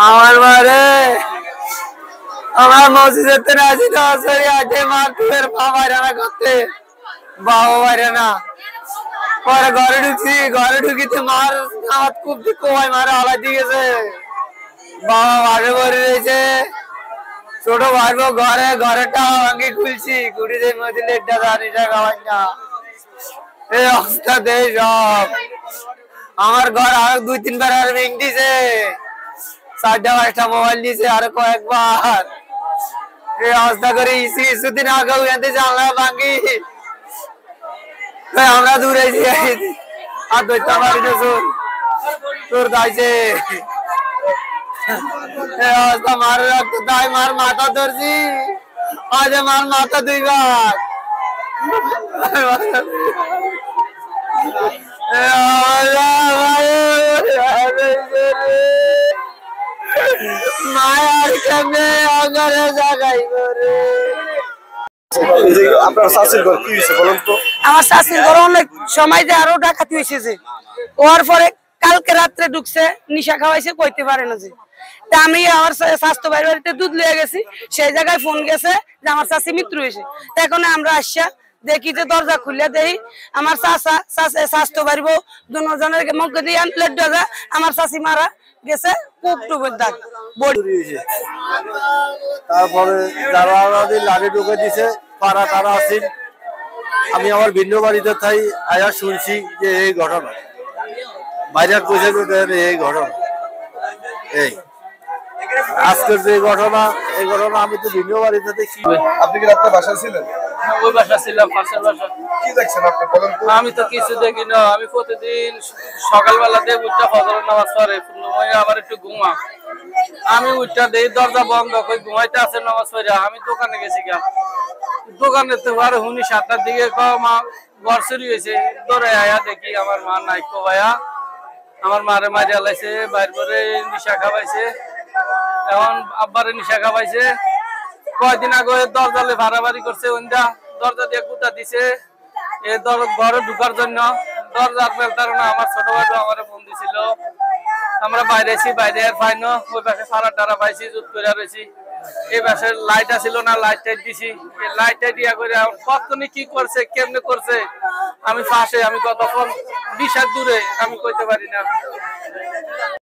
আমার মারে আমার মসজিদে রাজি দশরি আগে মার বাবা করতে বাবা বাইরে না পরে ঘরে ঢুকিতে মার আমার খুব কমাই মারে আলা দিয়েছে বাবা বাড়ি করে রয়েছে ছোট ভাইবো ঘরে টাকা ভাঙি খুলছি কুড়িদের মধ্যে লেটটা জানিটা খাওয়াই না এই অবস্থা দেয় সব আমার ঘর আরো 2-3 বার আর ভেঙে দিছে 4টা মোবাইল দিছে আর কয়েকবার এই অবস্থা করে কিছুদিন আগে উড়াতে জানলা ভাঙি আমরা দূরে আর দইটা মারি তোর দাইছে অবস্থা মার রাখতো তাই মার মাথা ধরছি আজ মার মাথা 2 বার মায়ার কেমনে অগরে জাগাই করে আপনার শাশুড়ির ঘর কি হয়েছে বলুন তো? আমার শাশুড়ির ঘর অনেক সময় যে আরো ডাকাতি হয়েছে ওর পরে কালকে রাত্রে ঢুকছে নিশা খাওয়াইছে কইতে পারে না যে তা আমি আমার স্বাস্থ্য বাড়িতে দুধ লিয়ে গেছি সেই জায়গায় ফোন গেছে যে আমার শাশি মৃত্যু হয়েছে এখন আমরা আসা দেখি যে দরজা খুলে দেই আমার স্বাস্থ্য বাড়িব দুজনের মুখে দিয়ে প্লেট ডজা আমার শাশি মারা গেছে খুব টুবের দাগ তারপরে যারা লাঠি ঢুকে দিছে পাড়া তারা আসেন আমি আমার ভিন্ন বাড়িতে থাই আয়া শুনছি যে এই ঘটনা বাইরে কইছে এই ঘটনা এই আজকের যে ঘটনা এই ঘটনা আমি তো ভিন্ন বাড়িতে দেখি। আপনি কি রাতে বাসায় ছিলেন? ওই বাসা ছিলাম পাশের বাসা। কি দেখছেন আপনি বলেন তো? আমি তো কিছু দেখি না, আমি প্রতিদিন সকালবেলা দিয়ে উঠটা ফজরের নামাজ পড়ে পূর্ণময় আবার একটু ঘুমা আমি উঠটা দেই দরজা বন্ধ কই ঘুমাইতে আছে নামাজ পড়ে আমি দোকানে গেছি গা দোকানে তো আর হুনি 7টার দিকে মা ঘর চুরি হয়েছে দৌড়ে আয়া দেখি আমার মা নাই কো ভাইয়া আমার মারে মারিয়া লাইছে বাইর করে নিশা খাওয়াইছে এখন আব্বারে নিশা খাওয়াইছে কয়দিন আগে দরজালে ভাড়াবাড়ি করছে ওইটা দরজা দিয়ে কুতা দিছে এই ঘরে ঢুকার জন্য দরজার বেলতার না আমার ছোট ভাই আমার ফোন দিছিল আমরা বাইরে আছি বাইরে আর পাইনো ওই পাশে সারা টারা পাইছি জুত করে রয়েছি এই পাশে লাইট আসিল না লাইট টাইট দিছি এই লাইট দিয়া করে কতনি কি করছে কেমনে করছে আমি পাশে আমি কতক্ষণ 20 হাত দূরে আমি কইতে পারি না।